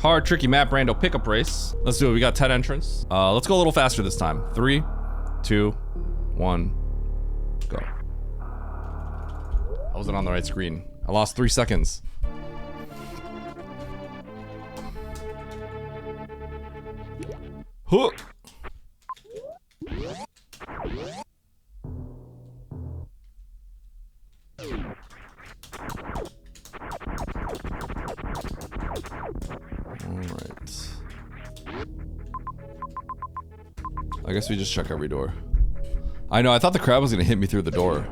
Hard, tricky map, rando pickup race. Let's do it. We got 10 entrants. Let's go a little faster this time. 3, 2, 1, go. I wasn't on the right screen. I lost 3 seconds. Huh. Alright. I guess we just check every door. I know, I thought the crab was gonna hit me through the door.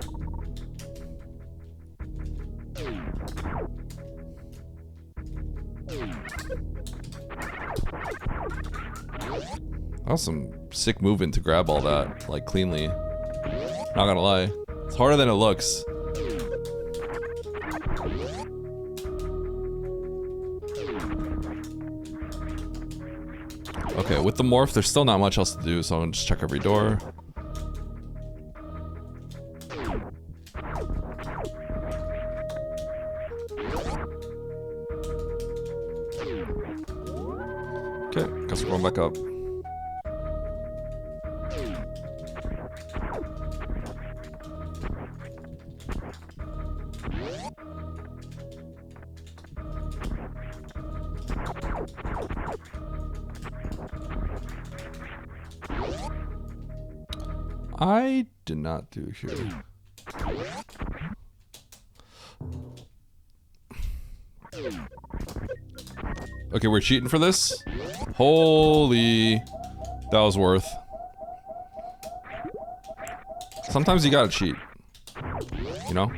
That was some sick movement to grab all that, like, cleanly. Not gonna lie. It's harder than it looks. Okay, with the morph, there's still not much else to do, so I'm gonna just check every door. Okay, guess we're going back up. I did not do here. Okay, we're cheating for this? Holy... That was worth. Sometimes you gotta cheat. You know?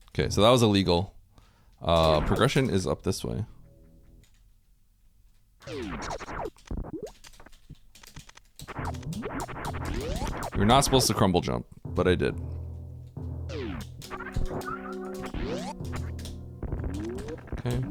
Okay, so that was illegal. Progression is up this way. You're not supposed to crumble jump, but I did. Okay.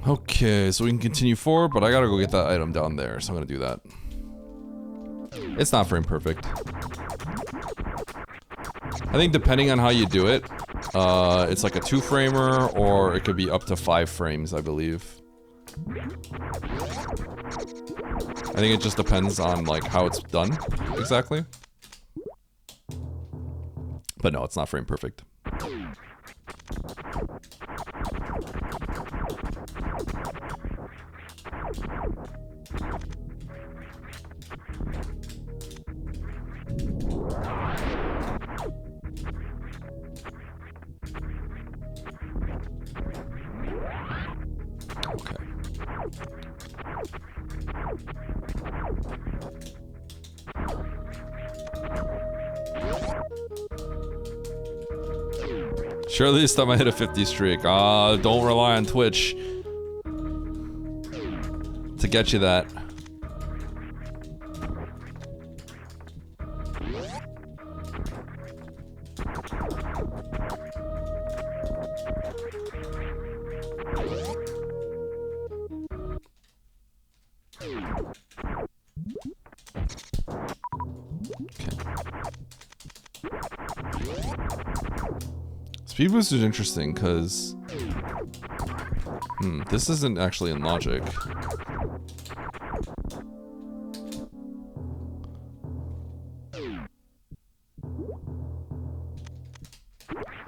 Okay, so we can continue forward, but I gotta go get that item down there, so I'm gonna do that. It's not frame perfect. I think depending on how you do it, it's like a 2-framer, or it could be up to 5 frames, I believe. I think it just depends on like how it's done, exactly. But no, it's not frame perfect. Surely this time I hit a 50 streak. Don't rely on Twitch to get you that. Speed boost is interesting because this isn't actually in logic.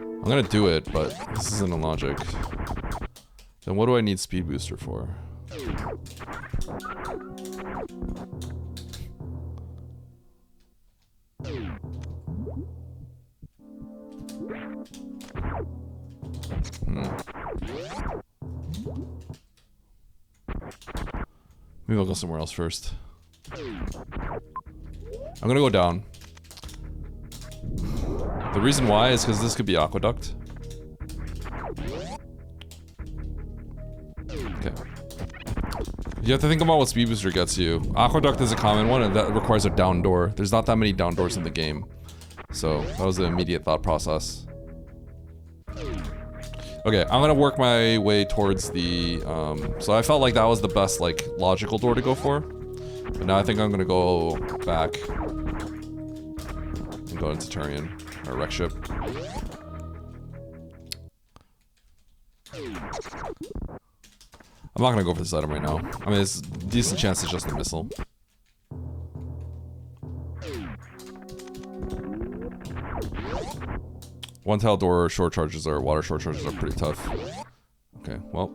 I'm gonna do it, but this isn't in logic. Then what do I need speed booster for? Maybe I'll go somewhere else first. I'm gonna go down. The reason why is because this could be Aqueduct. Okay. You have to think about what Speed Booster gets you. Aqueduct is a common one, and that requires a down door. There's not that many down doors in the game. So, that was the immediate thought process. Okay, I'm gonna work my way towards the, so I felt like that was the best, like, logical door to go for. But now I think I'm gonna go back and go into Turian, or wreck ship. I'm not gonna go for this item right now. I mean, it's a decent chance it's just a missile. One tile door short charges or water short charges are pretty tough. Okay, well.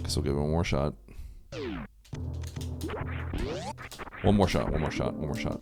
Guess we'll give it one more shot. One more shot, one more shot, one more shot.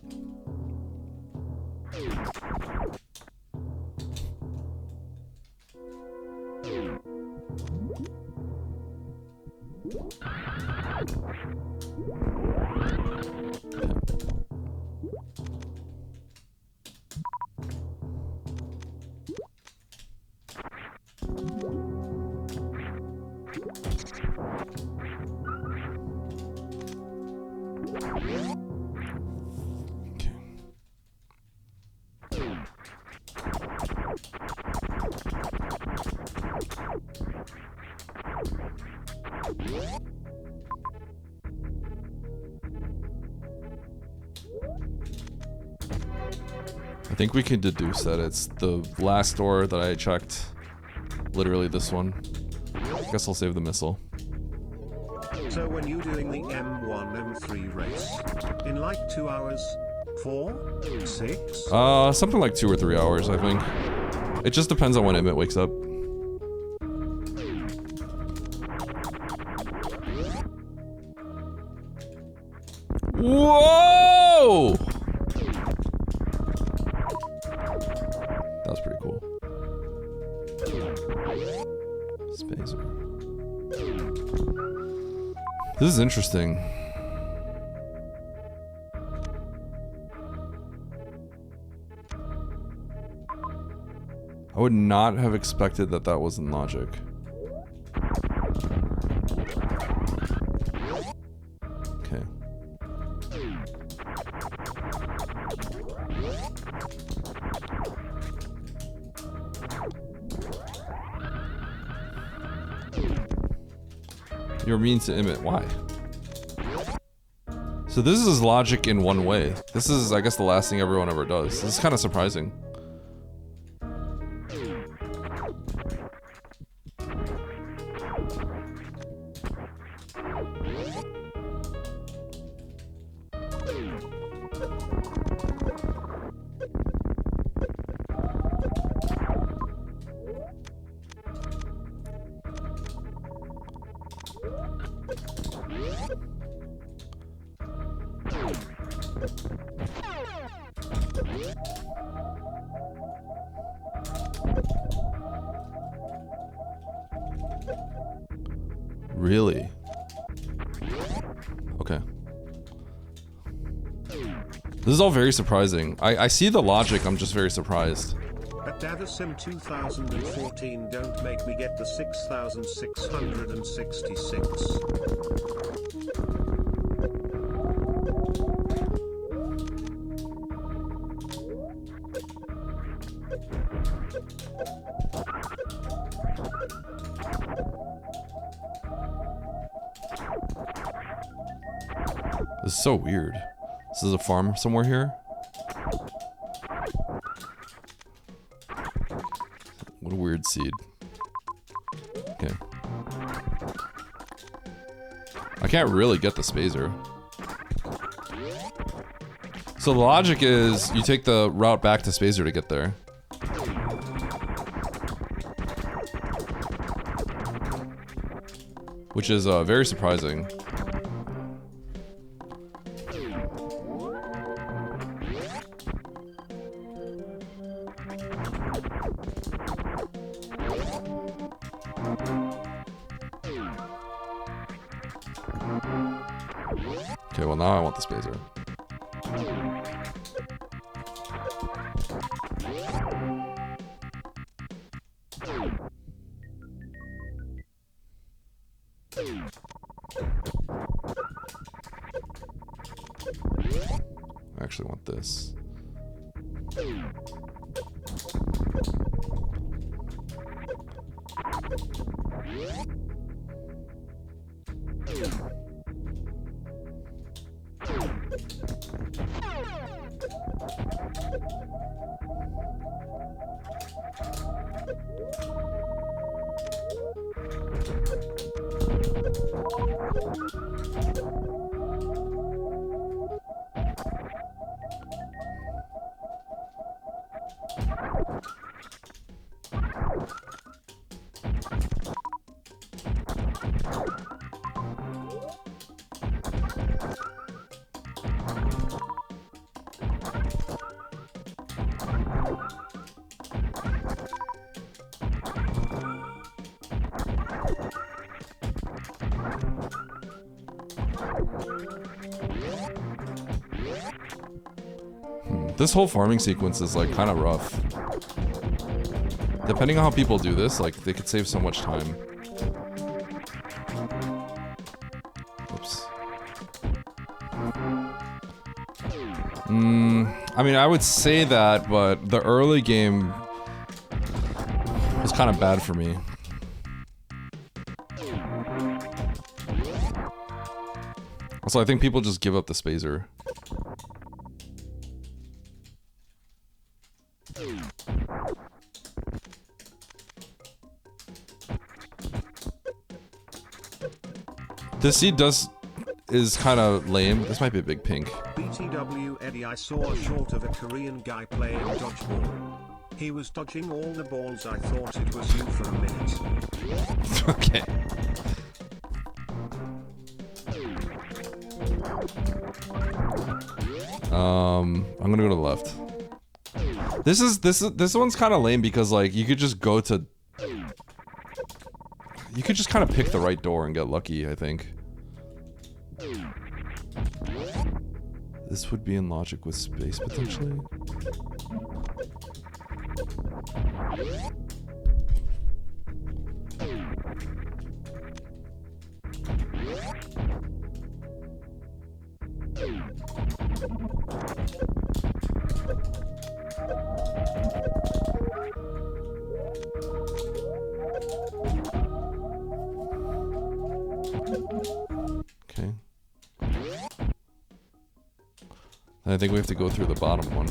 I think we can deduce that it's the last door that I checked. Literally this one. I guess I'll save the missile. So when you're doing the M1, M3 race, in like 2 hours, 4, 6? Something like 2 or 3 hours, I think. It just depends on when Emmett wakes up. Whoa! That was pretty cool. Spacer. This is interesting. I would not have expected that that was in logic. Okay. You're mean to Emmett. Why? So this is logic in one way. This is, I guess, the last thing everyone ever does. This is kind of surprising. Really? Okay. This is all very surprising. I see the logic, I'm just very surprised. At Davasim 2014, don't make me get the 6666. This is so weird. This is a farm somewhere here. What a weird seed. Okay. I can't really get the spacer. So the logic is you take the route back to spacer to get there. Which is very surprising. Okay, well now I want the spacer. I actually want this. This whole farming sequence is like kind of rough. Depending on how people do this, like they could save so much time. Oops. I mean, I would say that, but the early game was kind of bad for me. Also, I think people just give up the spacer. The seed is kind of lame. This might be a big pink. BTW Eddie, I saw a short of a Korean guy playing dodgeball. He was dodging all the balls. I thought it was you for a minute. Okay. I'm gonna go to the left. This one's kind of lame because like you could just go to. You could just kind of pick the right door and get lucky, I think. This would be in logic with space, potentially. Okay. I think we have to go through the bottom one.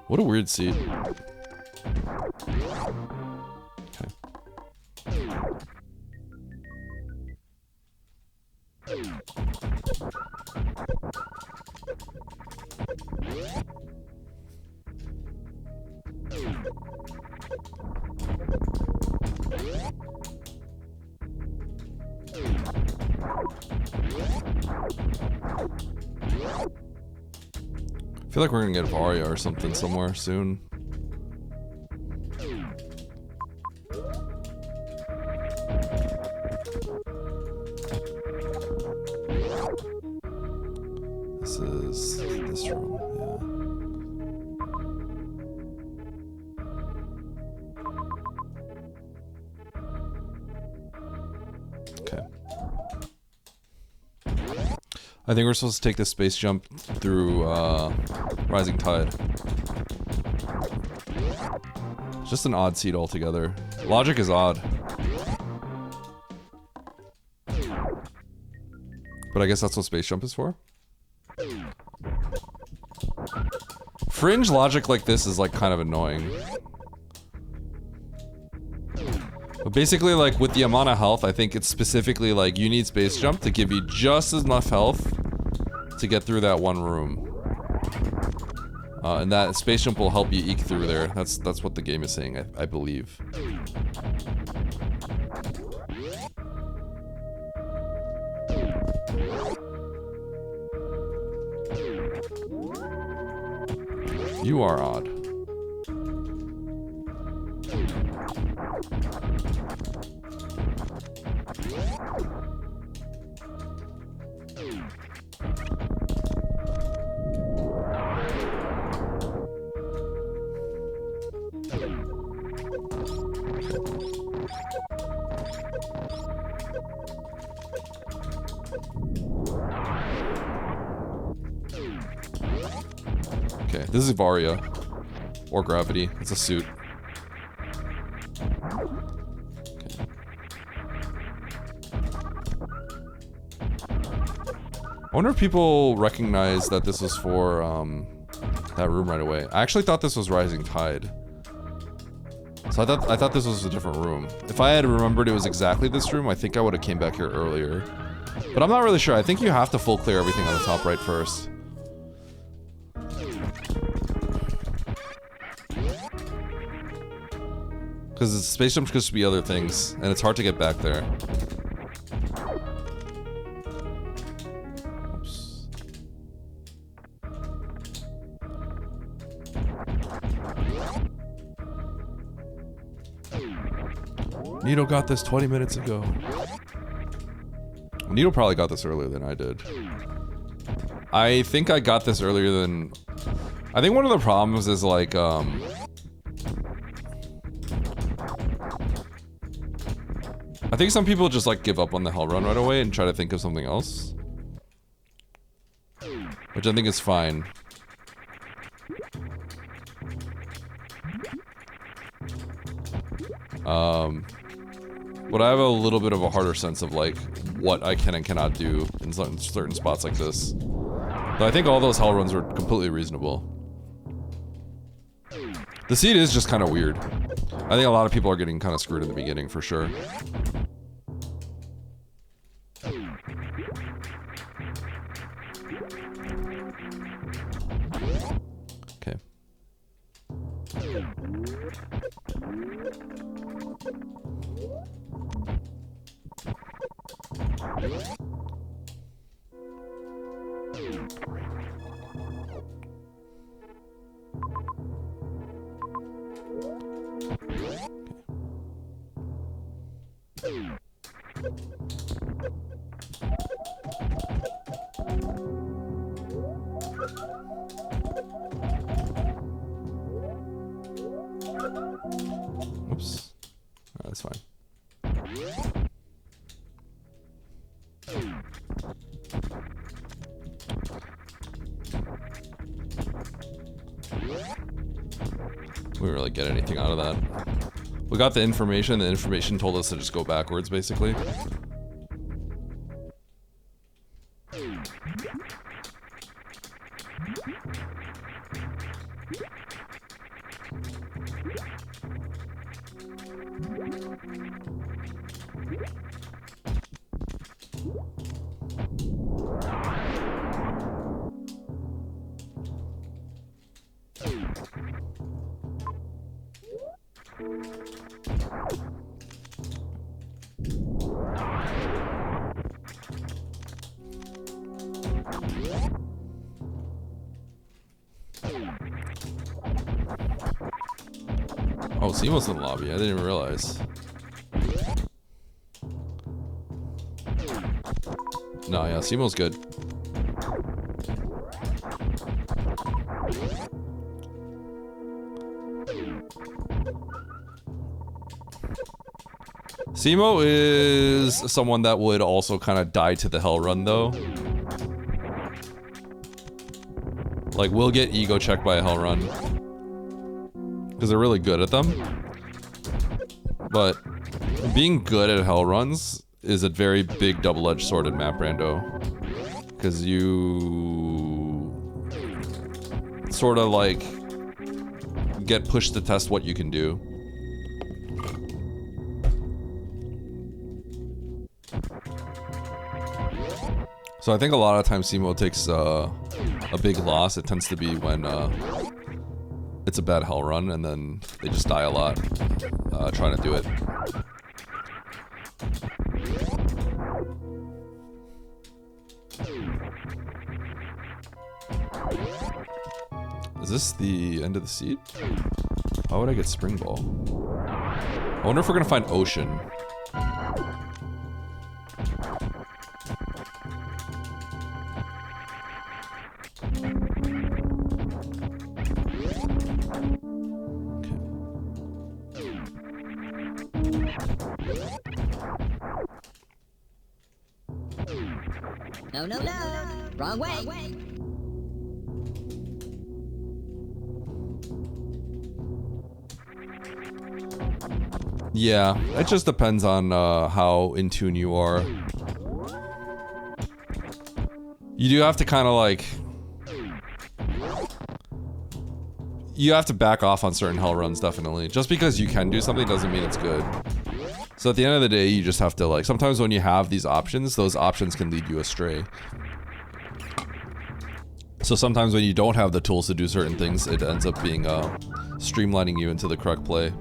What a weird seat. Okay. I feel like we're gonna get Varia or something somewhere soon. This is this room, yeah. Okay. I think we're supposed to take this space jump through Rising Tide. It's just an odd seed altogether. Logic is odd. But I guess that's what space jump is for. Fringe logic like this is like kind of annoying. But basically, like, with the amount of health, I think it's specifically, like, you need space jump to give you just enough health to get through that one room. And that space jump will help you eke through there. That's what the game is saying, I believe. You are odd. Okay, this is Varia. Or Gravity. It's a suit. Okay. I wonder if people recognize that this was for that room right away. I actually thought this was Rising Tide. So I thought this was a different room. If I had remembered it was exactly this room, I think I would have came back here earlier. But I'm not really sure. I think you have to full clear everything on the top right first. Because the space jump could be other things, and it's hard to get back there. Oops. Nito got this 20 minutes ago. Nito probably got this earlier than I did. I think I got this earlier than... I think one of the problems is like, I think some people just like give up on the hell run right away and try to think of something else. Which I think is fine. But I have a little bit of a harder sense of like what I can and cannot do in certain spots like this. But I think all those hell runs were completely reasonable. The seed is just kind of weird. I think a lot of people are getting kind of screwed in the beginning for sure. Okay. Oops. That's fine. We didn't really get anything out of that. We got the information told us to just go backwards, basically. Oh, Simo's in the lobby. I didn't even realize. No, yeah, Simo's good. Simo is someone that would also kind of die to the hell run, though. Like, we'll get ego checked by a hell run. Because they're really good at them. But being good at hell runs is a very big double-edged sword in map rando. Because you sort of like get pushed to test what you can do. So I think a lot of times Simo takes a big loss. It tends to be when it's a bad hell run and then they just die a lot trying to do it. Is this the end of the seed? How would I get Spring Ball? I wonder if we're gonna find Ocean. No, no, no. Wrong way. Yeah, it just depends on how in tune you are. You do have to kind of like... You have to back off on certain hell runs, definitely. Just because you can do something doesn't mean it's good. So at the end of the day, you just have to like... Sometimes when you have these options, those options can lead you astray. So sometimes when you don't have the tools to do certain things, it ends up being streamlining you into the correct play.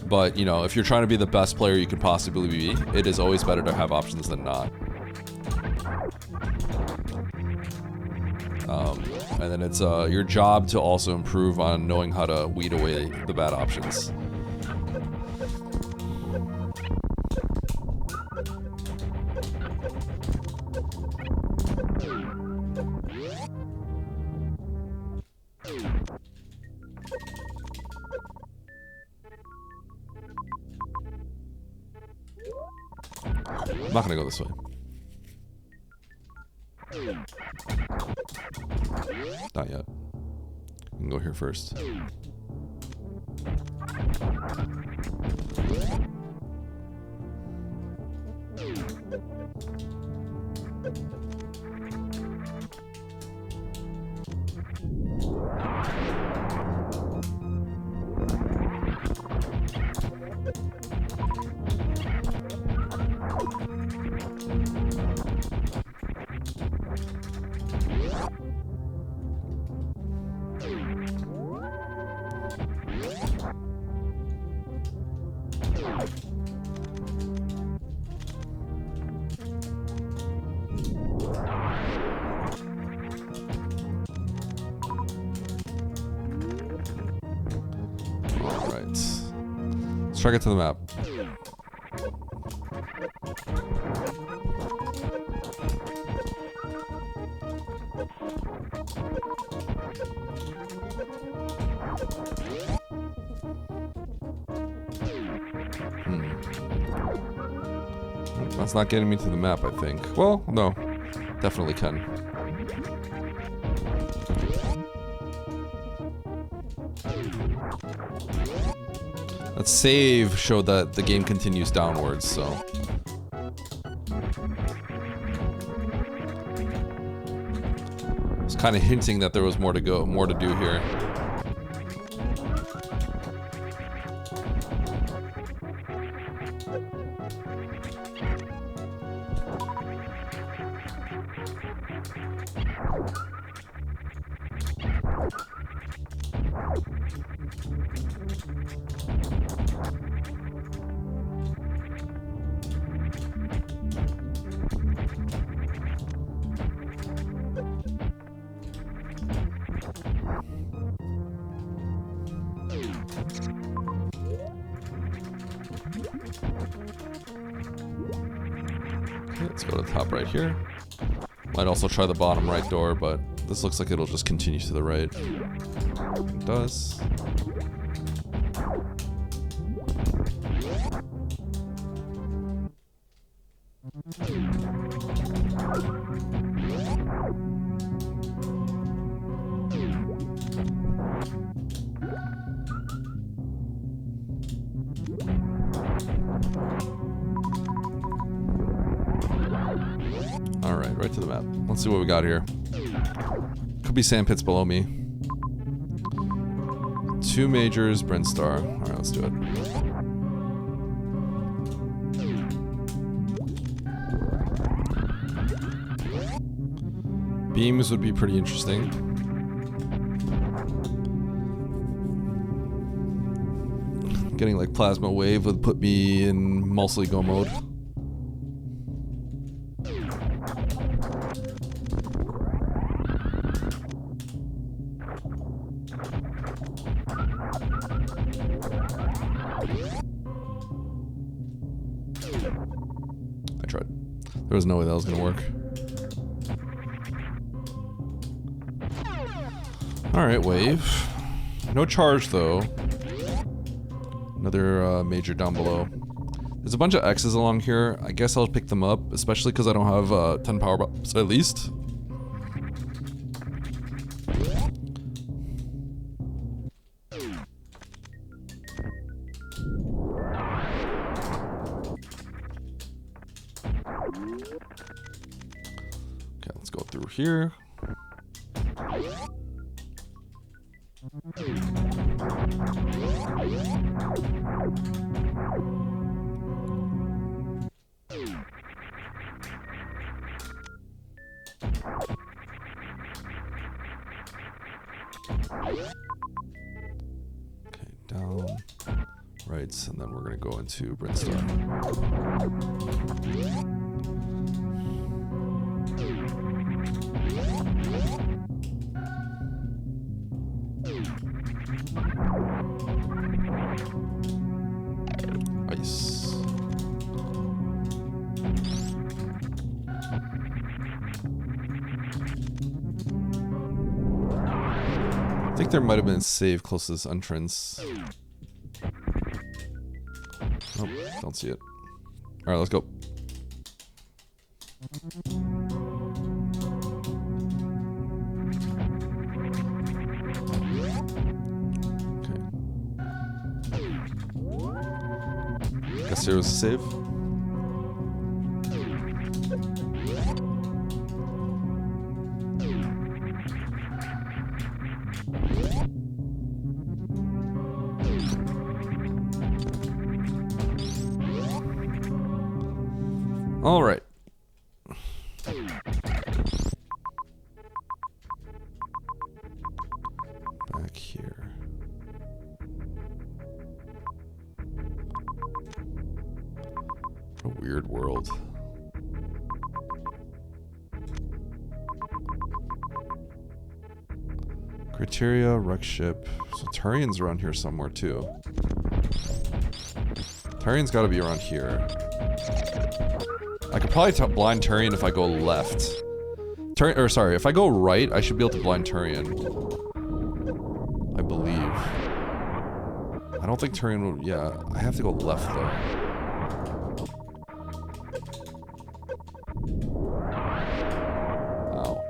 But, you know, if you're trying to be the best player you could possibly be, it is always better to have options than not. And then it's your job to also improve on knowing how to weed away the bad options. I'm not gonna go this way. Not yet. You can go here first. Let's try to get to the map. That's not getting me to the map, I think. Well, no. Definitely can. That save showed that the game continues downwards, so... It's kind of hinting that there was more to go, more to do here. Let's go to the top right here. Might also try the bottom right door, but this looks like it'll just continue to the right. It does. Alright, right to the map. Let's see what we got here. Could be sand pits below me. 2 majors, Brinstar. Alright, let's do it. Beams would be pretty interesting. Getting like plasma wave would put me in mostly go mode. I tried. There was no way that was gonna work. Alright, wave. No charge though. Another major down below. There's a bunch of X's along here. I guess I'll pick them up, especially because I don't have 10 power ups at least. Okay, let's go through here. Okay, down, right, and then we're gonna go into Brimstone. Nice. I think there might have been a save close to this entrance. Nope, don't see it. Alright, let's go. Okay. Guess there was a save. All right. Back here. What a weird world. Criteria, wreck ship. So Turian's around here somewhere too. Turian's got to be around here. I could probably blind Turian if I go left. If I go right, I should be able to blind Turian. I believe. I don't think Turian will... Yeah, I have to go left though. Ow.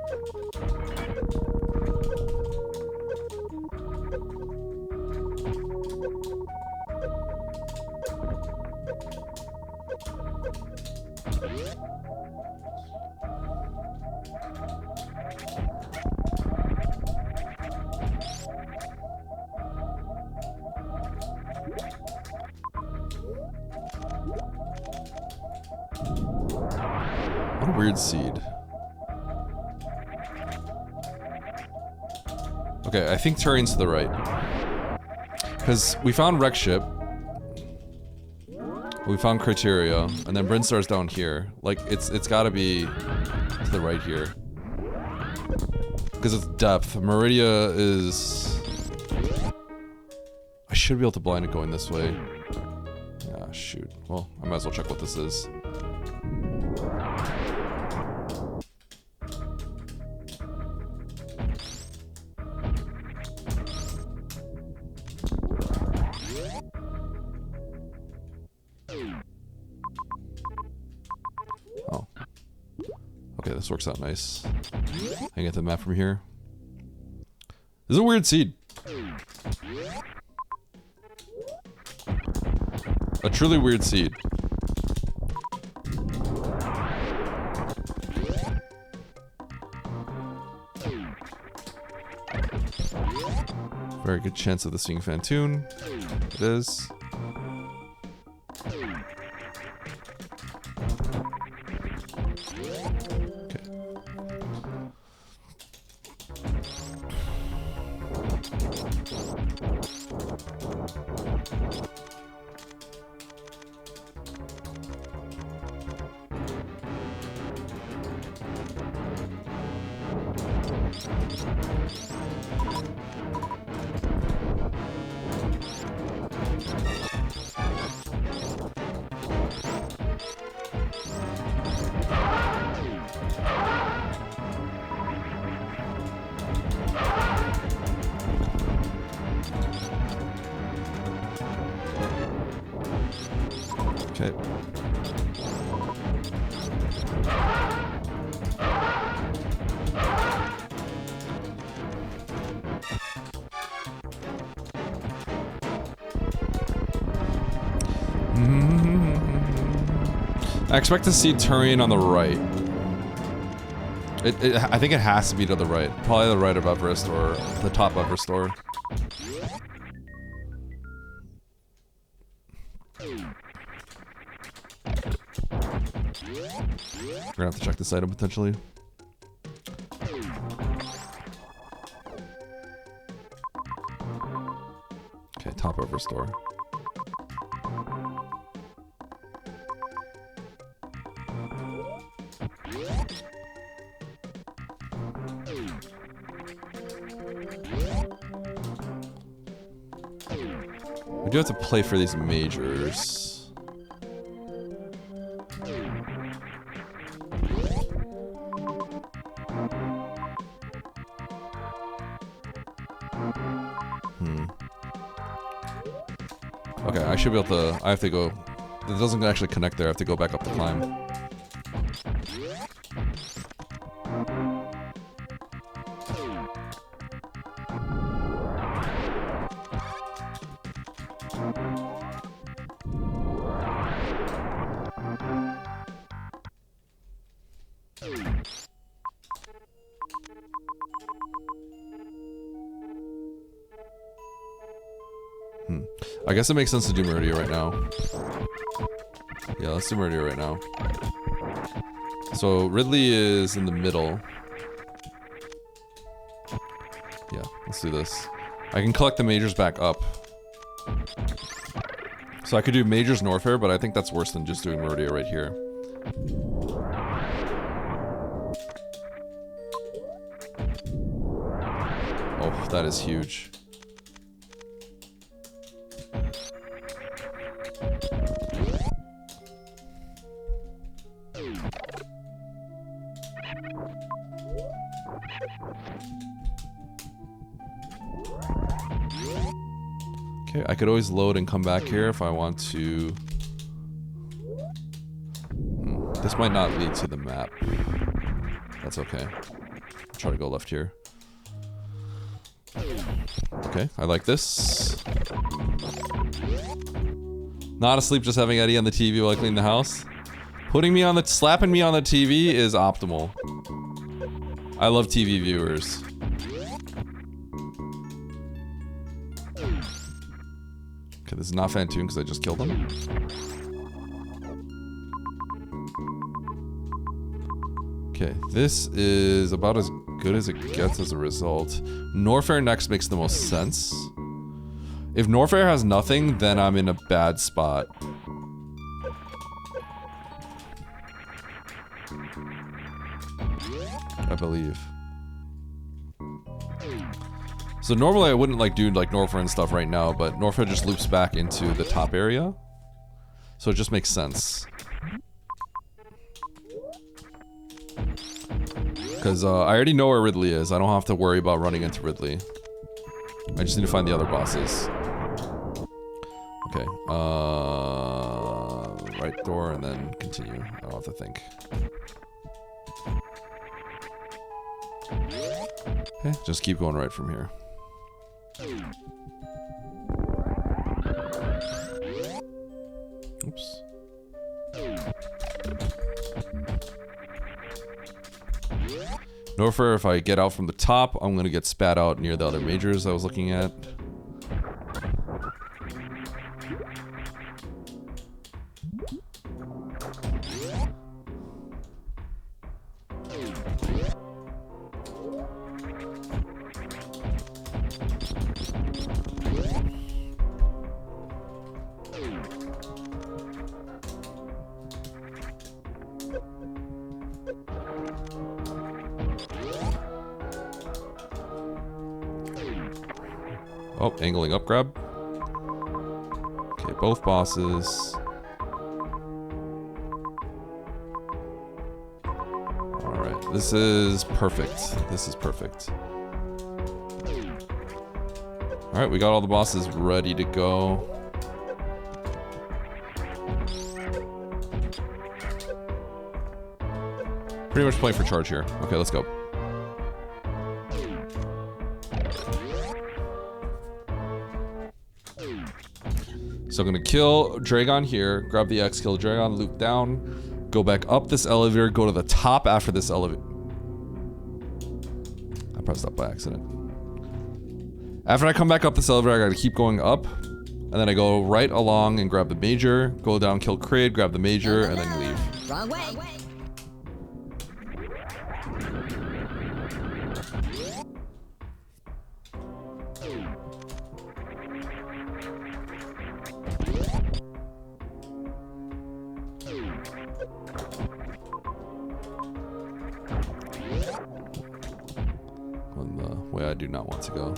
What a weird seed. Okay, I think Turian's to the right. Because we found wreck ship. We found criteria, and then Brinstar's down here. Like, it's gotta be to the right here. Because it's depth. Meridia is... I should be able to blind it going this way. Ah, shoot. Well, I might as well check what this is. Oh. Okay, this works out nice. I can get the map from here. This is a weird seed. A truly weird seed. Very good chance of this being Fantoon. It is. Okay. I expect to see Turian on the right. I think it has to be to the right. Probably the right of Everest or the top Everest store. We're gonna have to check this item potentially. Okay, top Everest store. We do have to play for these majors. Okay, I should be able to... I have to go... It doesn't actually connect there. I have to go back up the climb. I guess it makes sense to do Meridia right now. Yeah, let's do Meridia right now. So Ridley is in the middle. Yeah, let's do this. I can collect the majors back up. So I could do majors Norfair, but I think that's worse than just doing Meridia right here. Oh, that is huge. Okay, I could always load and come back here if I want to. This might not lead to the map. That's okay. I'll try to go left here. Okay, I like this. Not asleep, just having Eddie on the TV while I clean the house. Slapping me on the TV is optimal. I love TV viewers. Okay, this is not Fantoon because I just killed him. Okay, this is about as good as it gets as a result. Norfair next makes the most sense. If Norfair has nothing, then I'm in a bad spot. I believe. So normally I wouldn't like do like Norfair and stuff right now, but Norfair just loops back into the top area. So it just makes sense. Because I already know where Ridley is. I don't have to worry about running into Ridley. I just need to find the other bosses. Okay. Right door and then continue. I don't have to think. Okay, just keep going right from here. Oops. Norfair, if I get out from the top, I'm gonna get spat out near the other majors I was looking at. Oh, angling up grab. Okay, both bosses. Alright, this is perfect. This is perfect. Alright, we got all the bosses ready to go. Pretty much playing for charge here. Okay, let's go. So I'm gonna kill Dragon here, grab the X, kill Dragon, loop down, go back up this elevator, go to the top after this elevator. I pressed up by accident. After I come back up this elevator, I gotta keep going up, and then I go right along and grab the major, go down, kill Kraid, grab the major, and then leave. Wrong way. On the way I do not want to go.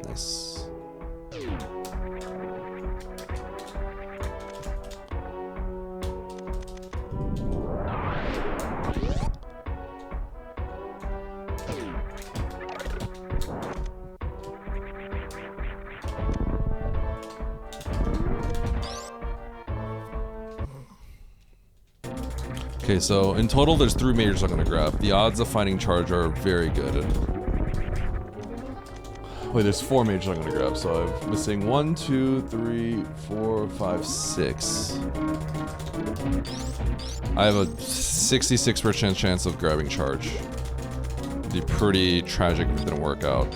Nice. Okay, so in total, there's 3 majors I'm gonna grab. The odds of finding charge are very good. Wait, there's 4 majors I'm gonna grab, so I'm missing 1, 2, 3, 4, 5, 6. I have a 66% chance of grabbing charge. It'd be pretty tragic if it didn't work out.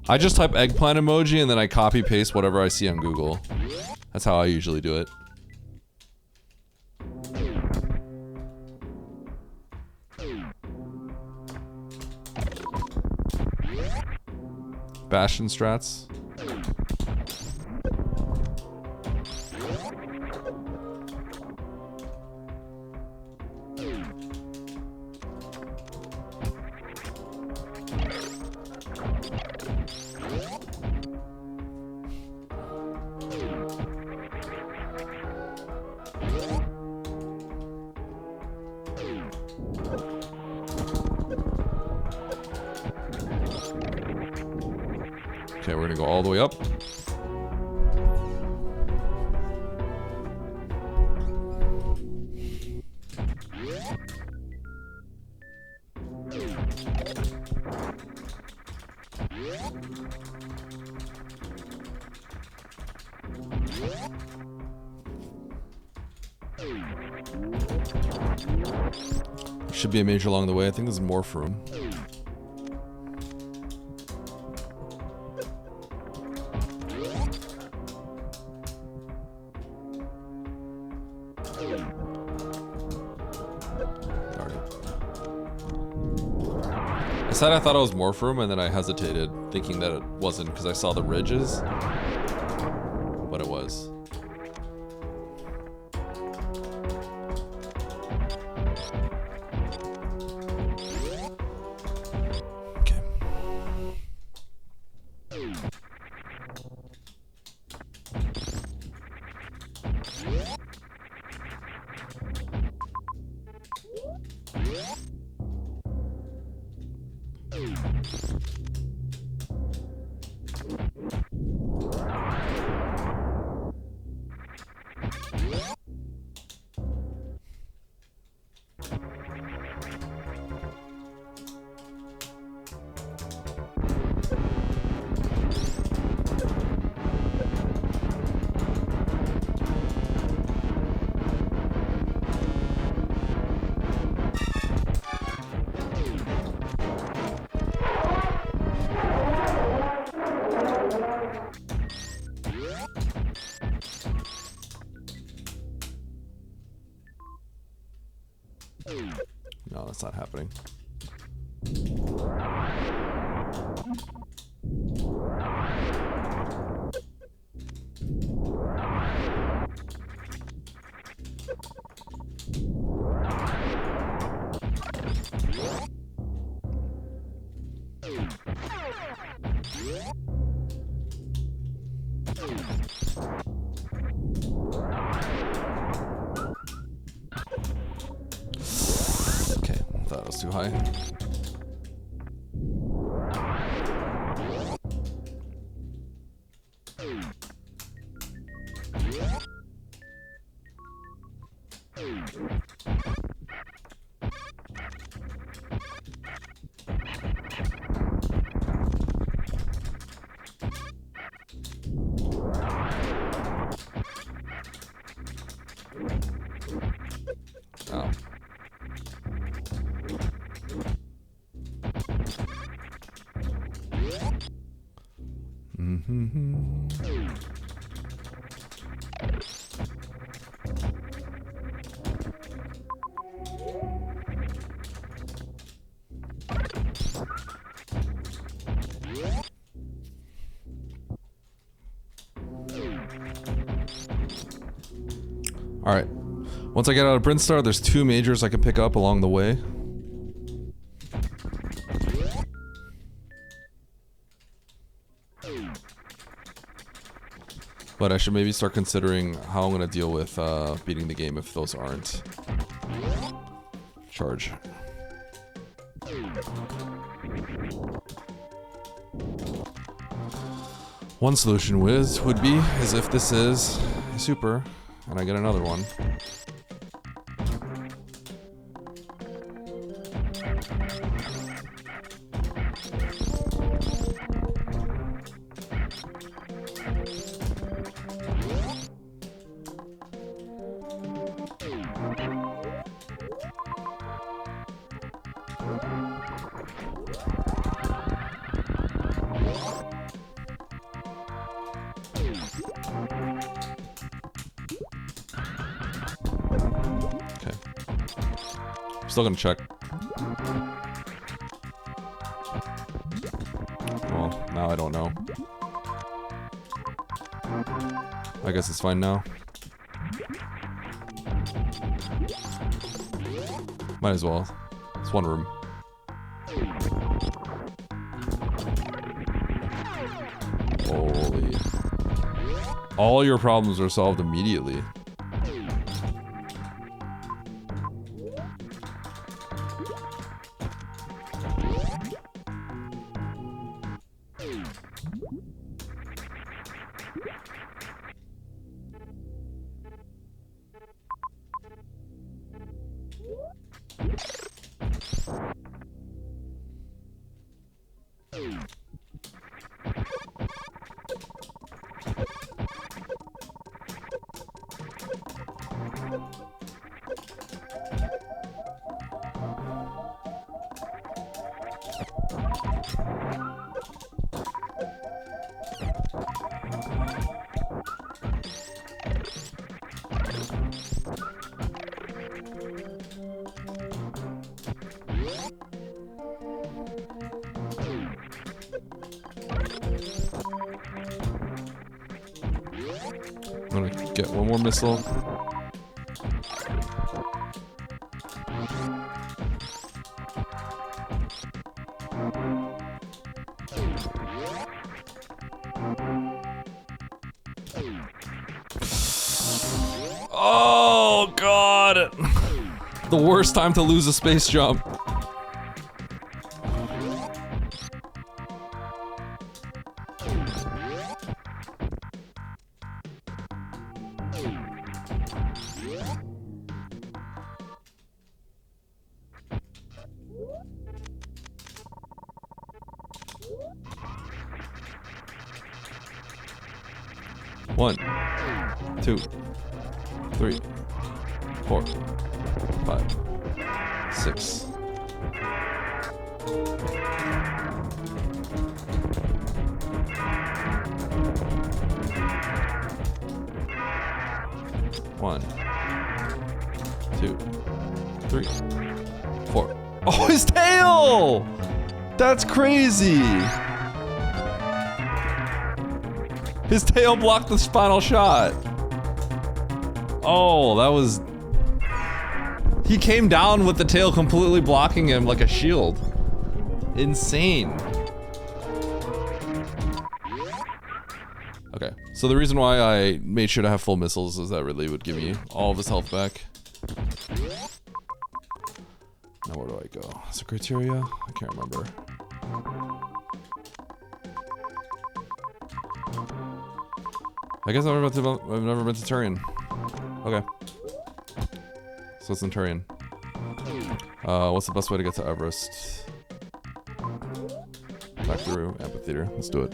I just type eggplant emoji and then I copy paste whatever I see on Google. That's how I usually do it. Bastion strats. Okay, we're gonna go all the way up. Should be a major along the way. I think there's more room. I said I thought it was Morphroom, and then I hesitated, thinking that it wasn't because I saw the ridges, but it was. Okay. No, that's not happening. was too high. Oh. Alright. Once I get out of Brinstar, there's 2 majors I can pick up along the way. But I should maybe start considering how I'm gonna deal with beating the game if those aren't. Charge. One solution would be as if this is a super and I get another one. Still gonna check. Well, now I don't know. I guess it's fine now. Might as well. It's one room. Holy. All your problems are solved immediately. I'm gonna get one more missile. Oh god! The worst time to lose a space jump. One, 2, 3, 4, 5, 6. One, 2, 3, 4. Oh, his tail! That's crazy! His tail blocked the final shot. Oh, that was... He came down with the tail completely blocking him like a shield. Insane. Okay, so the reason why I made sure to have full missiles is that really would give me all of his health back. Now where do I go? Is it criteria? I can't remember. I guess I've never been to Turian. Okay. So it's in Turian. What's the best way to get to Everest? Back through amphitheater. Let's do it.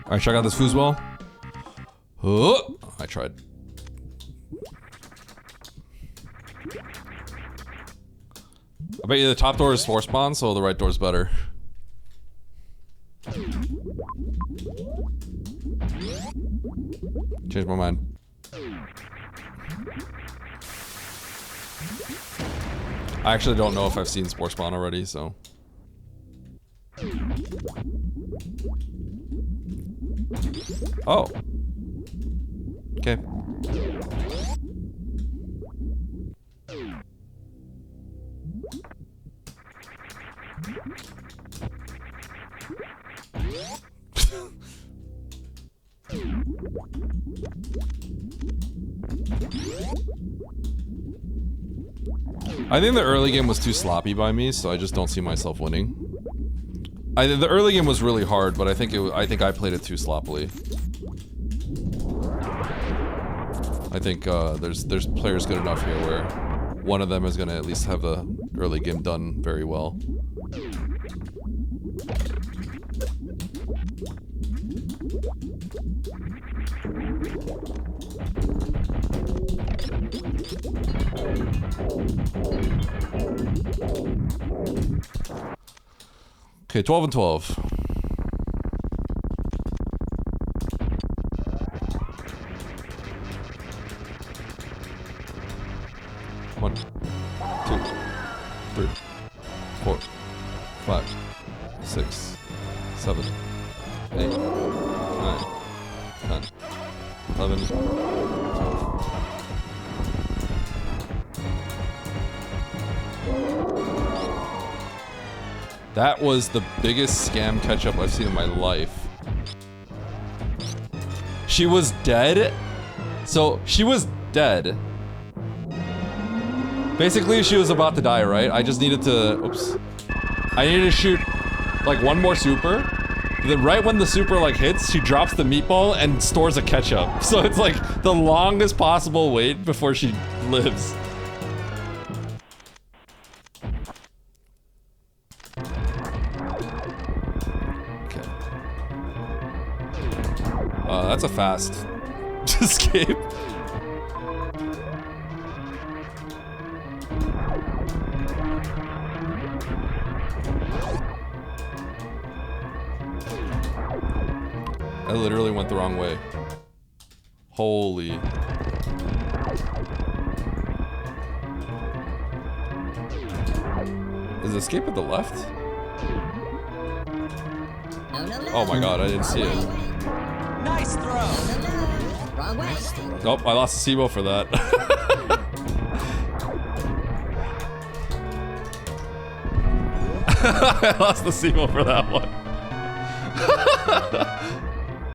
Alright, check out this foosball. Oh, I tried. I bet you the top door is force spawn, so the right door's better. Changed my mind. I actually don't know if I've seen Spore Spawn already, so. Oh. Okay. I think the early game was too sloppy by me, so I just don't see myself winning. The early game was really hard, but I think I played it too sloppily. I think there's players good enough here where one of them is gonna at least have the early game done very well. Okay, 12 and 12. One, 2, 3, 4, 5, 6, 7, 8, 9, 10, 11, 12. That was the biggest scam catch-up I've seen in my life. She was dead? So, she was dead. Basically, she was about to die, right? I just needed to... Oops. I needed to shoot, like, one more super. Then right when the super, like, hits, she drops the meatball and stores a ketchup. So it's, like, the longest possible wait before she lives. That's a fast escape. I literally went the wrong way. Holy. Is escape at the left? Oh my god, I didn't see it. Nice throw. Wrong way. Nope, I lost the SIBO for that. I lost the SIBO for that one.